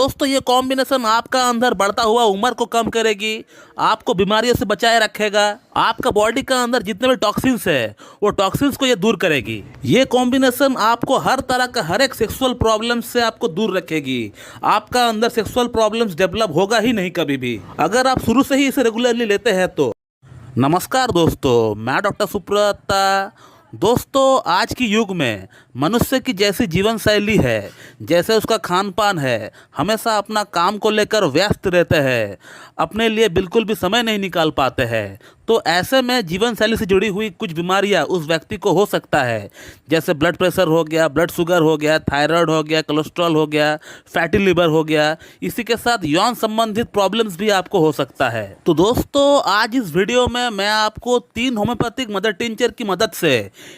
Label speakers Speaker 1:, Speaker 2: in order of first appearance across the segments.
Speaker 1: दोस्तों ये कॉम्बिनेशन आपका अंदर बढ़ता हुआ उम्र को कम करेगी, आपको बीमारियों से बचाए रखेगा, आपका बॉडी का अंदर जितने भी टॉक्सिन्स है वो टॉक्सिन्स को ये दूर करेगी। ये कॉम्बिनेशन आपको हर तरह का हर एक सेक्सुअल प्रॉब्लम से आपको दूर रखेगी। आपका अंदर सेक्सुअल प्रॉब्लम्स डेवलप होगा ही नहीं कभी भी, अगर आप शुरू से ही इसे रेगुलरली लेते हैं तो। नमस्कार दोस्तों, मैं डॉक्टर सुब्रता। दोस्तों आज की युग में मनुष्य की जैसी जीवन शैली है, जैसे उसका खान पान है, हमेशा अपना काम को लेकर व्यस्त रहते हैं, अपने लिए बिल्कुल भी समय नहीं निकाल पाते हैं। तो ऐसे में जीवन शैली से जुड़ी हुई कुछ बीमारियां उस व्यक्ति को हो सकता है, जैसे ब्लड प्रेशर हो गया, ब्लड शुगर हो गया, थायराइड हो गया, कोलेस्ट्रॉल हो गया, फैटी लिवर हो गया। इसी के साथ यौन संबंधित प्रॉब्लम्स भी आपको हो सकता है। तो दोस्तों आज इस वीडियो में मैं आपको 3 होम्योपैथिक मदर टिंचर की मदद से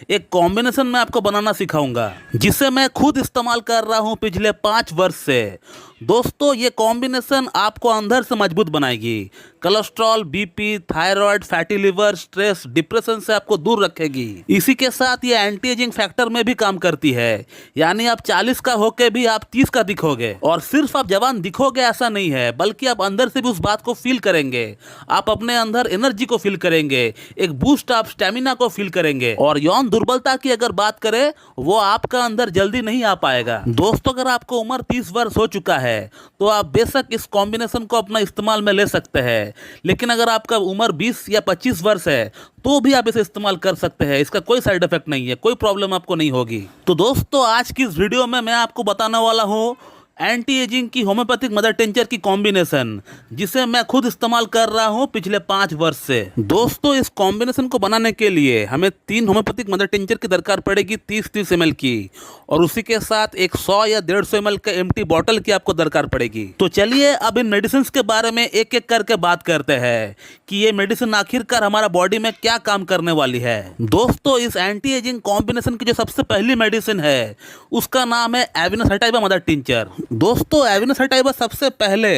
Speaker 1: एक कॉम्बिनेशन में आपको बनाना सिखाऊंगा, जिसे मैं खुद इस्तेमाल कर रहा हूं पिछले 5 वर्ष से। दोस्तों ये कॉम्बिनेशन आपको अंदर से मजबूत बनाएगी, cholesterol, BP, thyroid, fatty liver, stress, depression से आपको दूर रखेगी। इसी के साथ ये एंटी एजिंग फैक्टर में भी काम करती है, यानी आप 40 का होके भी आप 30 का दिखोगे। और सिर्फ आप जवान दिखोगे ऐसा नहीं है, बल्कि आप अंदर से भी उस बात को फील करेंगे। आप अपने अंदर एनर्जी को फील करेंगे, एक बूस्ट आप स्टेमिना को फील करेंगे। और यौन दुर्बलता की अगर बात करें, वो आपका अंदर जल्दी नहीं आ पाएगा। दोस्तों अगर आपको उम्र 30 वर्ष हो चुका है तो आप बेशक इस कॉम्बिनेशन को अपना इस्तेमाल में ले सकते हैं, लेकिन अगर आपका उम्र 20 या 25 वर्ष है तो भी आप इसे इस्तेमाल कर सकते हैं। इसका कोई साइड इफेक्ट नहीं है, कोई प्रॉब्लम आपको नहीं होगी। तो दोस्तों आज की इस वीडियो में मैं आपको बताने वाला हूँ एंटी एजिंग की होम्योपैथिक मदर टिंचर की कॉम्बिनेशन, जिसे मैं खुद इस्तेमाल कर रहा हूं पिछले 5 वर्ष से। दोस्तों इस कॉम्बिनेशन को बनाने के लिए हमें 3 होम्योपैथिक मदर टिंचर की दरकार पड़ेगी 30-30 ml की, और उसी के साथ एक 100 या 150 ml का एम्प्टी बॉटल की आपको दरकार पड़ेगी। तो चलिए अब इन मेडिसिन के बारे में एक एक करके बात करते हैं कि ये मेडिसिन आखिरकार हमारा बॉडी में क्या काम करने वाली है। दोस्तों इस एंटी एजिंग कॉम्बिनेशन की जो सबसे पहली मेडिसिन है उसका नाम है एविनस सैटाइवा मदर टिंचर। दोस्तों एविनस सैटाइवा सबसे पहले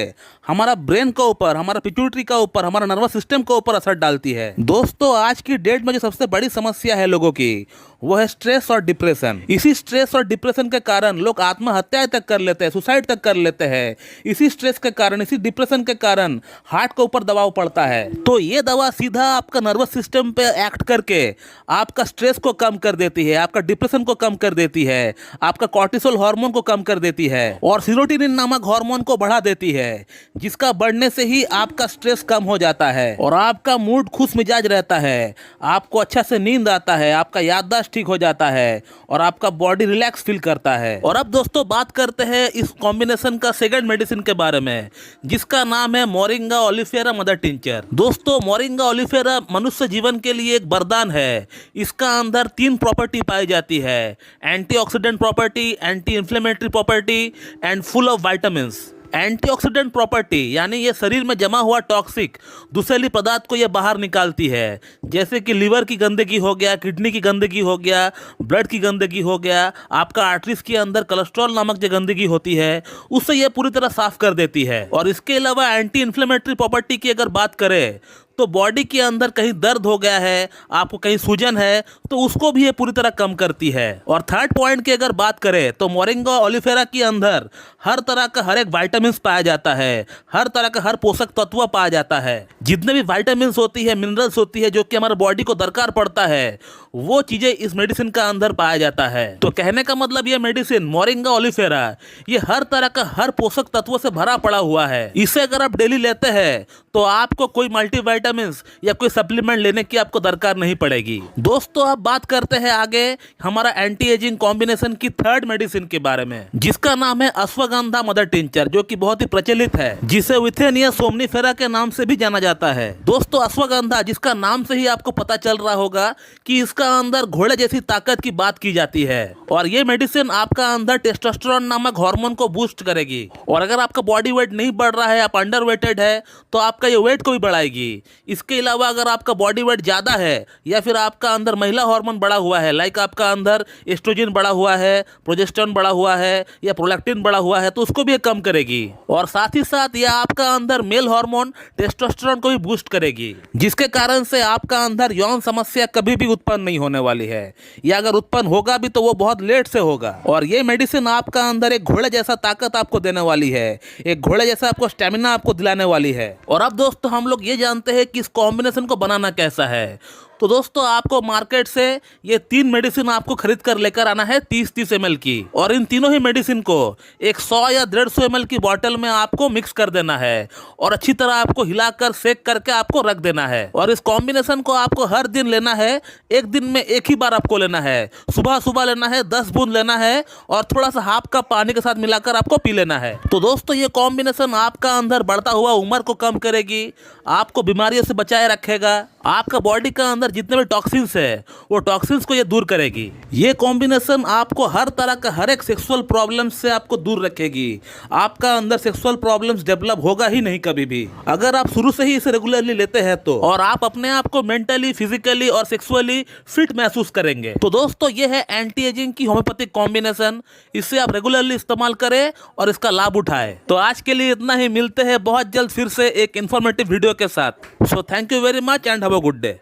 Speaker 1: हमारा ब्रेन के ऊपर, हमारा पिट्यूटरी का ऊपर, हमारा नर्वस सिस्टम के ऊपर असर डालती है। दोस्तों आज की डेट में जो सबसे बड़ी समस्या है लोगों की, वो है स्ट्रेस और डिप्रेशन। इसी स्ट्रेस और डिप्रेशन के कारण लोग आत्महत्या तक कर लेते हैं, सुसाइड तक कर लेते हैं। इसी स्ट्रेस के कारण, इसी डिप्रेशन के कारण हार्ट के ऊपर दबाव पड़ता है। तो ये दवा सीधा आपका नर्वस सिस्टम पे एक्ट करके आपका स्ट्रेस को कम कर देती है, आपका डिप्रेशन को कम कर देती है, आपका कॉर्टिसोल हार्मोन को कम कर देती है और सेरोटोनिन नामक हार्मोन को बढ़ा देती है, जिसका बढ़ने से ही आपका स्ट्रेस कम हो जाता है और आपका मूड खुश मिजाज रहता है, आपको अच्छा से नींद आता है, आपका याददाश्त ठीक हो जाता है और आपका बॉडी रिलैक्स फील करता है। और अब दोस्तों बात करते हैं इस कॉम्बिनेशन का सेकंड मेडिसिन के बारे में, जिसका नाम है मोरिंगा ओलिफेरा मदर टिंचर। दोस्तों मोरिंगा ओलिफेरा मनुष्य जीवन के लिए एक वरदान है। इसका अंदर 3 प्रॉपर्टी पाई जाती है, antioxidant property, anti inflammatory property and full of vitamins. Antioxidant property यानी ये शरीर में जमा हुआ टॉक्सिक दुशीली पदार्थ को ये बाहर निकालती है, जैसे कि लीवर की गंदगी हो गया, किडनी की गंदगी हो गया, ब्लड की गंदगी हो गया, आपका आर्टरीज के अंदर कोलेस्ट्रॉल नामक जो गंदगी होती है उससे ये पूरी तरह साफ कर देती है। और इसके अलावा एंटी इन्फ्लेमेटरी प्रॉपर्टी की अगर बात करें तो बॉडी के अंदर कहीं दर्द हो गया है, आपको कहीं सूजन है, तो उसको भी ये पूरी तरह कम करती है। और थर्ड पॉइंट की अगर बात करें तो मोरिंगा ओलिफेरा के अंदर हर तरह का हर एक विटामिन्स पाया जाता है, हर तरह का हर पोषक तत्व पाया जाता है। जितने भी विटामिन्स होती है, मिनरल्स होती है जो कि हमारे बॉडी को दरकार पड़ता है, वो चीजें इस मेडिसिन का अंदर पाया जाता है। तो कहने का मतलब ये मेडिसिन मोरिंगा ओलिफेरा ये हर तरह का हर पोषक तत्व से भरा पड़ा हुआ है। इसे अगर आप डेली लेते हैं तो आपको कोई मल्टीविटामिन्स या कोई सप्लीमेंट लेने की आपको दरकार नहीं पड़ेगी। दोस्तों अब बात करते हैं आगे हमारा एंटी एजिंग कॉम्बिनेशन की थर्ड मेडिसिन के बारे में, जिसका नाम है अश्वगंधा मदर टिंचर, जो कि बहुत ही प्रचलित है, जिसे विथेनिया सोमनीफेरा के नाम से भी जाना जाता है। दोस्तों अश्वगंधा, जिसका नाम से ही आपको पता चल रहा होगा कि इसका अंदर घोड़े जैसी ताकत की बात की जाती है, और ये मेडिसिन आपका अंदर टेस्टोस्टेरोन नामक हार्मोन को बूस्ट करेगी। और अगर आपका बॉडी वेट नहीं बढ़ रहा है, आप अंडर वेटेड है, तो आपका ये वेट को भी बढ़ाएगी। इसके अलावा अगर आपका बॉडी वेट ज़्यादा है या फिर आपका अंदर महिला हार्मोन बढ़ा हुआ है, लाइक आपका अंदर एस्ट्रोजन बढ़ा हुआ है, प्रोजेस्टेरोन बढ़ा हुआ है या प्रोलैक्टिन बढ़ा हुआ है, तो उसको भी ये कम करेगी। और साथ ही साथ यह आपका अंदर मेल हार्मोन टेस्टोस्टेरोन को भी बूस्ट करेगी, जिसके कारण से आपका अंदर यौन समस्या कभी भी उत्पन्न नहीं होने वाली है, या अगर उत्पन्न होगा भी तो वो बहुत लेट से होगा। और ये मेडिसिन आपका अंदर एक घोड़े जैसा ताकत आपको देने वाली है, एक घोड़े जैसा आपको स्टेमिना आपको दिलाने वाली है। और अब दोस्तों हम लोग ये जानते हैं कि इस कॉम्बिनेशन को बनाना कैसा है। तो दोस्तों आपको मार्केट से ये 3 मेडिसिन आपको खरीद कर लेकर आना है 30-30 ml की, और इन तीनों ही मेडिसिन को एक 100 या 150 ml की बॉटल में आपको मिक्स कर देना है और अच्छी तरह आपको हिलाकर सेक करके आपको रख देना है। और इस कॉम्बिनेशन को आपको हर दिन लेना है, एक दिन में एक ही बार आपको लेना है। सुबह सुबह लेना है, 10 बूंद लेना है और थोड़ा सा हाफ कप पानी के साथ मिलाकर आपको पी लेना है। तो दोस्तों ये कॉम्बिनेशन आपका अंदर बढ़ता हुआ उम्र को कम करेगी, आपको बीमारियों से बचाए रखेगा, आपका बॉडी का अंदर जितने भी टॉक्सिन्स है वो टॉक्सिन्स को ये दूर करेगी। ये कॉम्बिनेशन आपको हर तरह का हर एक सेक्सुअल प्रॉब्लम्स से आपको दूर रखेगी। आपका अंदर सेक्सुअल प्रॉब्लम्स डेवलप होगा ही नहीं कभी भी, अगर आप शुरू से ही इसे रेगुलरली लेते हैं तो। और आप अपने आप को मेंटली, फिजिकली और सेक्सुअली फिट महसूस करेंगे। तो दोस्तों ये है एंटी एजिंग की होम्योपैथिक कॉम्बिनेशन, इसे आप रेगुलरली इस्तेमाल करें और इसका लाभ उठाएं। तो आज के लिए इतना ही, मिलते हैं बहुत जल्द फिर से एक इंफॉर्मेटिव वीडियो के साथ। So thank you very much and have a good day.